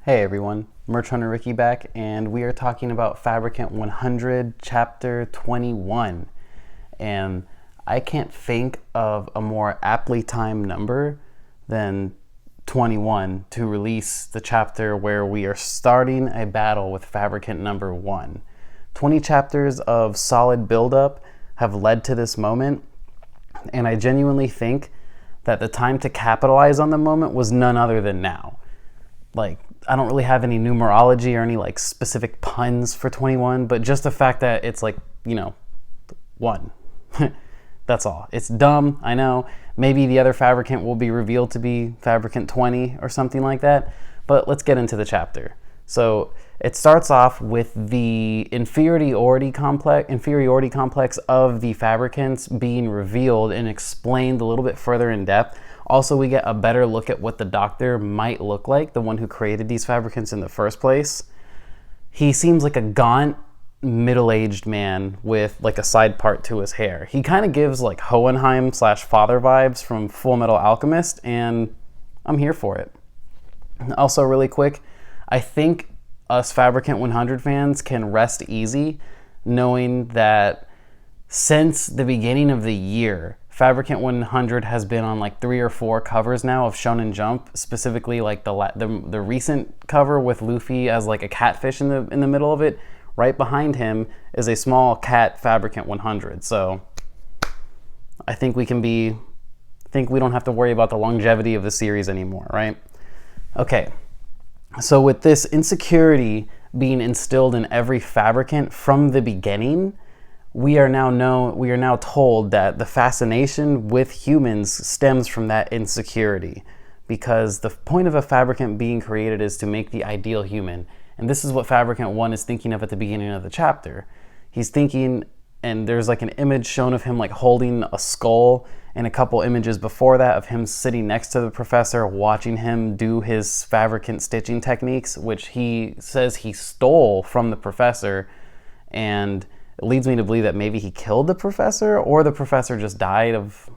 Hey everyone, Merch Hunter Ricky back, and we are talking about Fabricant 100, Chapter 21. And I can't think of a more aptly timed number than 21 to release the chapter where we are starting a battle with Fabricant number 1. 20 chapters of solid build-up have led to this moment, and I genuinely think that the time to capitalize on the moment was none other than now. I don't really have any numerology or any specific puns for 21, but just the fact that it's 1. That's all. It's dumb, I know. Maybe the other Fabricant will be revealed to be Fabricant 20 or something like that, but let's get into the chapter. So it starts off with the inferiority complex of the Fabricants being revealed and explained a little bit further in depth. Also, we get a better look at what the Doctor might look like, the one who created these Fabricants in the first place. He seems like a gaunt, middle-aged man with a side part to his hair. He kind of gives Hohenheim / father vibes from Full Metal Alchemist, and I'm here for it. Also, really quick, I think us Fabricant 100 fans can rest easy knowing that since the beginning of the year, Fabricant 100 has been on 3 or 4 covers now of Shonen Jump, specifically the recent cover with Luffy as a catfish in the middle of it. Right behind him is a small cat Fabricant 100. So I think we don't have to worry about the longevity of the series anymore, right? Okay. So with this insecurity being instilled in every Fabricant from the beginning, we are now told that the fascination with humans stems from that insecurity, because the point of a Fabricant being created is to make the ideal human. And this is what Fabricant 1 is thinking of at the beginning of the chapter. He's thinking, and there's an image shown of him holding a skull, and a couple images before that of him sitting next to the professor watching him do his Fabricant stitching techniques, which he says he stole from the professor, and it leads me to believe that maybe he killed the professor, or the professor just died of,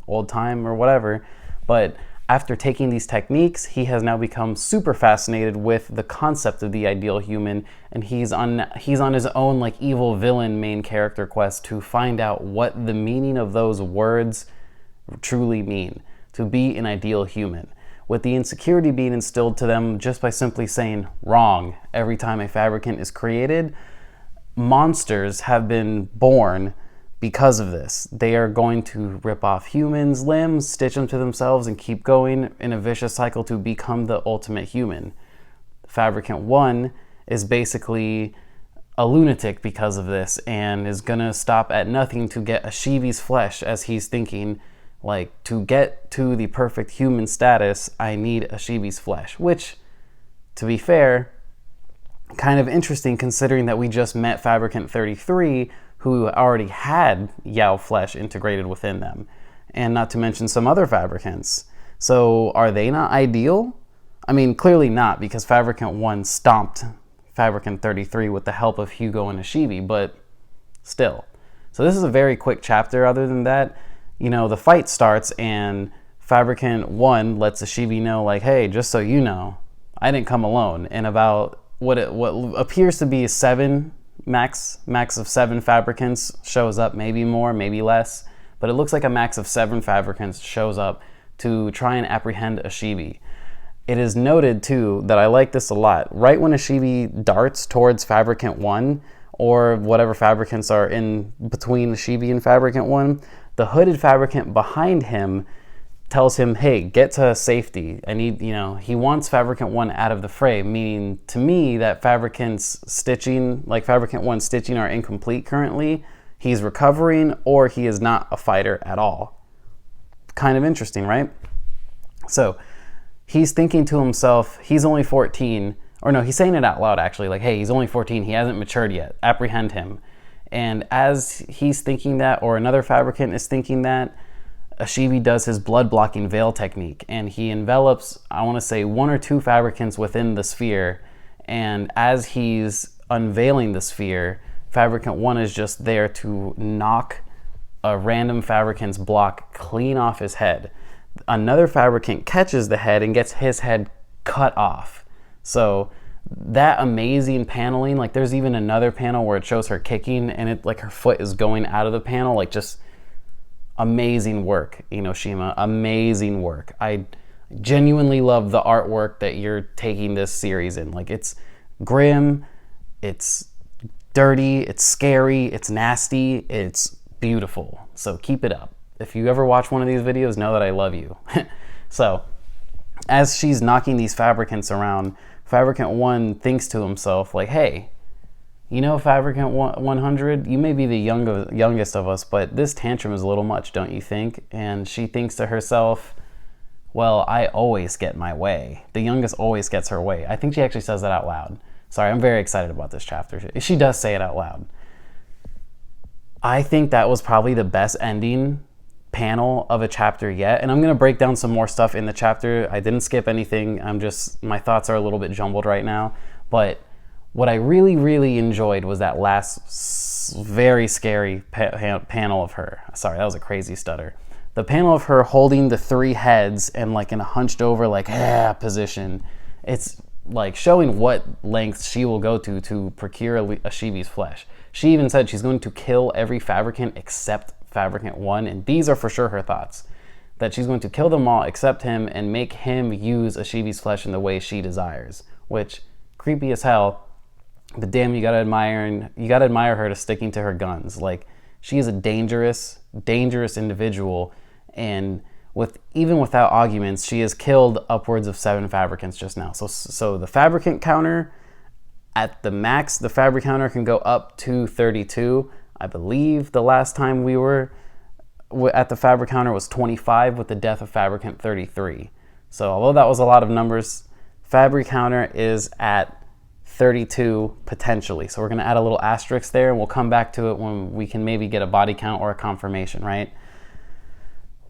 old time or whatever. But after taking these techniques, he has now become super fascinated with the concept of the ideal human, and he's on his own evil villain main character quest to find out what the meaning of those words truly mean, to be an ideal human. With the insecurity being instilled to them just by simply saying wrong every time a Fabricant is created, monsters have been born because of this. They are going to rip off humans' limbs, stitch them to themselves, and keep going in a vicious cycle to become the ultimate human. Fabricant 1 is basically a lunatic because of this, and is gonna stop at nothing to get Ashivi's flesh, as he's thinking, to get to the perfect human status, I need Ashivi's flesh. Which, to be fair, kind of interesting considering that we just met Fabricant 33, who already had Yao flesh integrated within them, and not to mention some other Fabricants. So are they not ideal? I mean, clearly not, because Fabricant 1 stomped Fabricant 33 with the help of Hugo and Ashivi, but still. So this is a very quick chapter. Other than that, the fight starts and Fabricant 1 lets Ashivi know, hey, just so you know, I didn't come alone. And about what appears to be 7 max of 7 Fabricants shows up, maybe more, maybe less, but it looks like a max of 7 Fabricants shows up to try and apprehend Ashivi. It is noted too that I like this a lot. Right when Ashivi darts towards Fabricant 1, or whatever Fabricants are in between Ashivi and Fabricant 1, the hooded Fabricant behind him tells him, hey, get to safety. I need, he wants Fabricant 1 out of the fray, meaning to me that Fabricant 1 stitching are incomplete currently. He's recovering, or he is not a fighter at all. Kind of interesting, right? So he's thinking to himself, he's only 14, or no, he's saying it out loud actually, hey, he's only 14, he hasn't matured yet, apprehend him. And as he's thinking that, or another Fabricant is thinking that, Ashivi does his blood-blocking veil technique, and he envelops, I want to say, 1 or 2 Fabricants within the sphere, and as he's unveiling the sphere, Fabricant 1 is just there to knock a random Fabricant's block clean off his head. Another Fabricant catches the head and gets his head cut off. So that amazing paneling, like there's even another panel where it shows her kicking and it like her foot is going out of the panel, like just amazing work, Enoshima, amazing work. I genuinely love the artwork that you're taking this series in. Like it's grim, it's dirty, it's scary, it's nasty, it's beautiful. So keep it up. If you ever watch one of these videos, know that I love you. So as she's knocking these Fabricants around, Fabricant 1 thinks to himself, like, hey, Fabricant 100, you may be the youngest of us, but this tantrum is a little much, don't you think? And she thinks to herself, well, I always get my way. The youngest always gets her way. I think she actually says that out loud. Sorry, I'm very excited about this chapter. She does say it out loud. I think that was probably the best ending panel of a chapter yet, and I'm going to break down some more stuff in the chapter. I didn't skip anything. My thoughts are a little bit jumbled right now, but what I really enjoyed was that last very scary panel of her. Sorry, that was a crazy stutter. The panel of her holding the 3 heads and like in a hunched over like position. It's like showing what lengths she will go to procure a Shibi's flesh. She even said she's going to kill every Fabricant except Fabricant 1, and these are for sure her thoughts. That she's going to kill them all except him and make him use a Shibi's flesh in the way she desires. Which, creepy as hell, but damn, you gotta admire her to sticking to her guns. Like, she is a dangerous individual, and even without arguments, she has killed upwards of 7 Fabricants just now. So the Fabricant counter, at the max, the Fabric counter can go up to 32. I believe the last time we were at the Fabric counter was 25 with the death of Fabricant 33. So although that was a lot of numbers, Fabric counter is at 32 potentially. So we're going to add a little asterisk there, and we'll come back to it when we can maybe get a body count or a confirmation, right?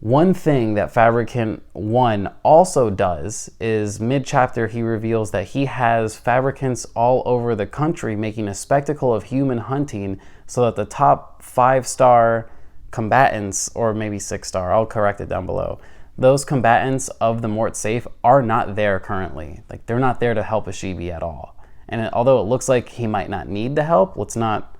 One thing that Fabricant 1 also does is mid-chapter he reveals that he has Fabricants all over the country making a spectacle of human hunting so that the top 5-star combatants, or maybe 6-star, I'll correct it down below, those combatants of the MORTSAFE are not there currently. Like, they're not there to help a Shibi at all. And although it looks like he might not need the help, let's not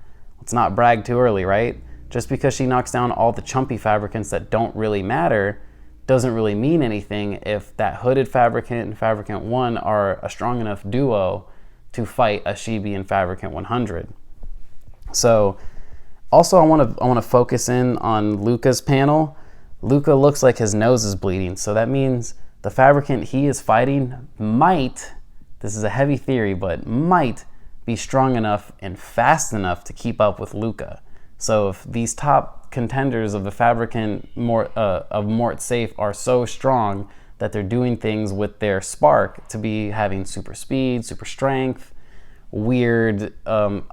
brag too early, right? Just because she knocks down all the chumpy Fabricants that don't really matter doesn't really mean anything if that hooded Fabricant and Fabricant 1 are a strong enough duo to fight a Shibi and Fabricant 100. So also I want to focus in on Luca's panel. Luca looks like his nose is bleeding, so that means the Fabricant he is fighting might, this is a heavy theory, but might be strong enough and fast enough to keep up with Luca. So if these top contenders of the Fabricant of MORTSAFE are so strong that they're doing things with their spark to be having super speed, super strength, weird,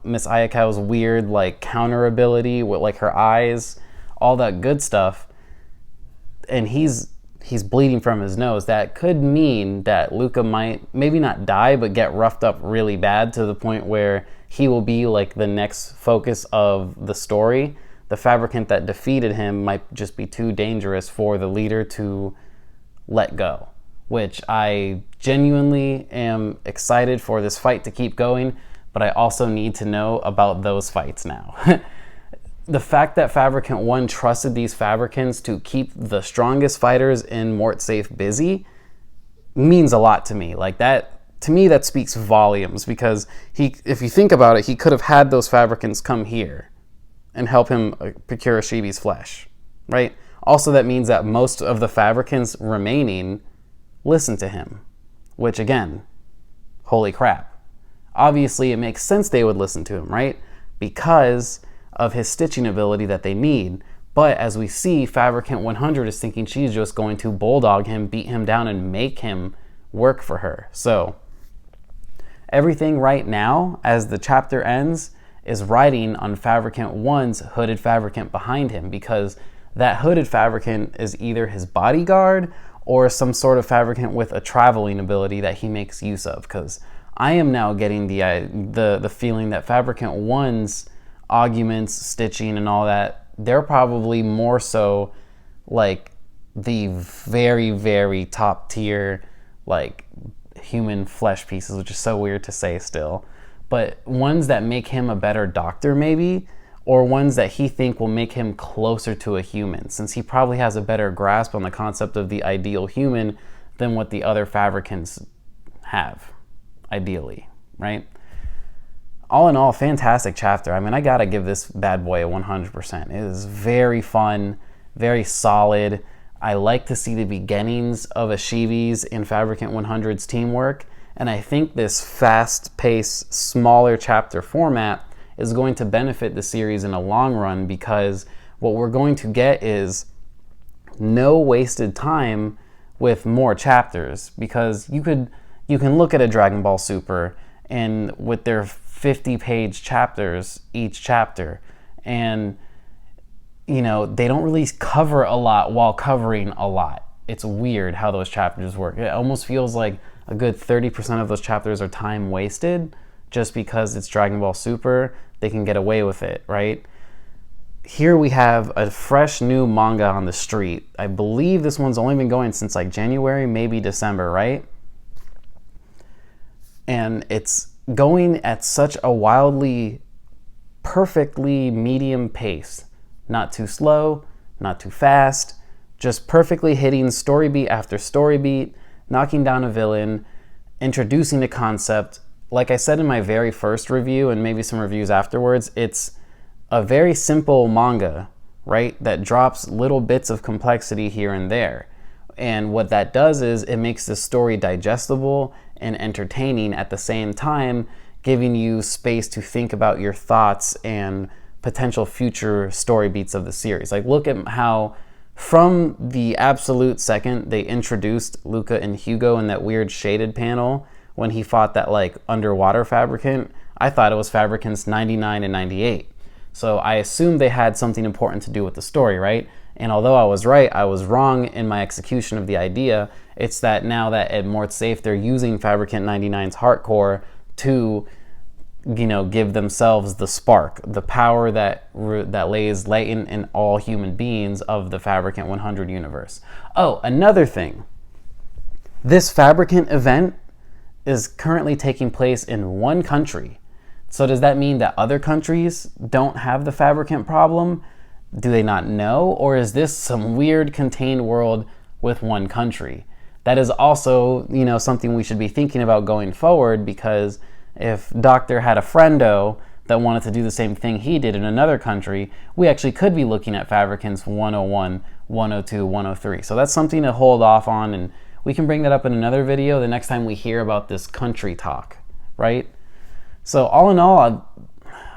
Miss Ayaka's weird like counter ability with like her eyes, all that good stuff, and he's bleeding from his nose, that could mean that Luca might maybe not die but get roughed up really bad to the point where he will be like the next focus of the story. The Fabricant that defeated him might just be too dangerous for the leader to let go, which I genuinely am excited for this fight to keep going, but I also need to know about those fights now. The fact that Fabricant 1 trusted these Fabricants to keep the strongest fighters in MORTSAFE busy means a lot to me. Like that, to me, that speaks volumes, because if you think about it, he could have had those Fabricants come here and help him procure a Shibi's flesh, right? Also, that means that most of the Fabricants remaining listen to him, which again, holy crap. Obviously, it makes sense they would listen to him, right? Because of his stitching ability that they need. But as we see, Fabricant 100 is thinking she's just going to bulldog him, beat him down, and make him work for her. So everything right now, as the chapter ends, is riding on Fabricant 1's hooded Fabricant behind him, because that hooded Fabricant is either his bodyguard or some sort of Fabricant with a traveling ability that he makes use of. Because I am now getting the feeling that Fabricant 1's arguments, stitching, and all that, they're probably more so like the very top tier, like human flesh pieces, which is so weird to say still, but ones that make him a better doctor maybe, or ones that he think will make him closer to a human, since he probably has a better grasp on the concept of the ideal human than what the other Fabricants have, ideally, right? All in all, fantastic chapter. I mean, I gotta give this bad boy a 100%. It is very fun, very solid. I like to see the beginnings of Ashivi's in Fabricant 100's teamwork, and I think this fast-paced, smaller chapter format is going to benefit the series in a long run, because what we're going to get is no wasted time with more chapters, because you can look at a Dragon Ball Super and with their 50-page chapters each chapter, and you know, they don't really cover a lot while covering a lot. It's weird how those chapters work. It almost feels like a good 30% of those chapters are time wasted just because it's Dragon Ball Super. They can get away with it, right? Here we have a fresh new manga on the street. I believe this one's only been going since like January, maybe December, right? And it's going at such a wildly, perfectly medium pace. Not too slow, not too fast, just perfectly hitting story beat after story beat, knocking down a villain, introducing the concept. Like I said in my very first review, and maybe some reviews afterwards, it's a very simple manga, right? That drops little bits of complexity here and there. And what that does is it makes the story digestible and entertaining at the same time, giving you space to think about your thoughts and potential future story beats of the series. Like, look at how from the absolute second they introduced Luca and Hugo in that weird shaded panel when he fought that like underwater Fabricant, I thought it was Fabricants 99 and 98. So I assumed they had something important to do with the story, right? And although I was right, I was wrong in my execution of the idea. It's that now that at MORTSAFE they're using Fabricant 99's heart core to, you know, give themselves the spark, the power that lays latent in all human beings of the Fabricant 100 universe. Oh, another thing. This Fabricant event is currently taking place in one country. So does that mean that other countries don't have the Fabricant problem? Do they not know? Or is this some weird contained world with one country? That is also, you know, something we should be thinking about going forward, because if Doctor had a friendo that wanted to do the same thing he did in another country, we actually could be looking at Fabricants 101, 102, 103. So that's something to hold off on, and we can bring that up in another video the next time we hear about this country talk, right? So all in all,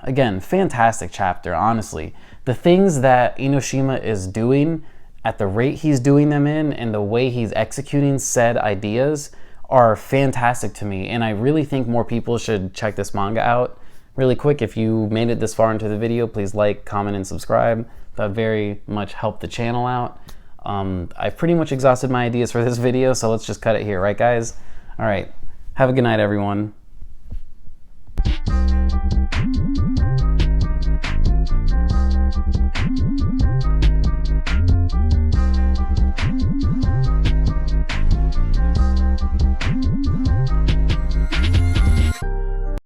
again, fantastic chapter, honestly. The things that Enoshima is doing at the rate he's doing them in and the way he's executing said ideas are fantastic to me, and I really think more people should check this manga out. Really quick, if you made it this far into the video, please like, comment, and subscribe. That very much helped the channel out. I've pretty much exhausted my ideas for this video, so let's just cut it here, right guys? All right, have a good night, everyone.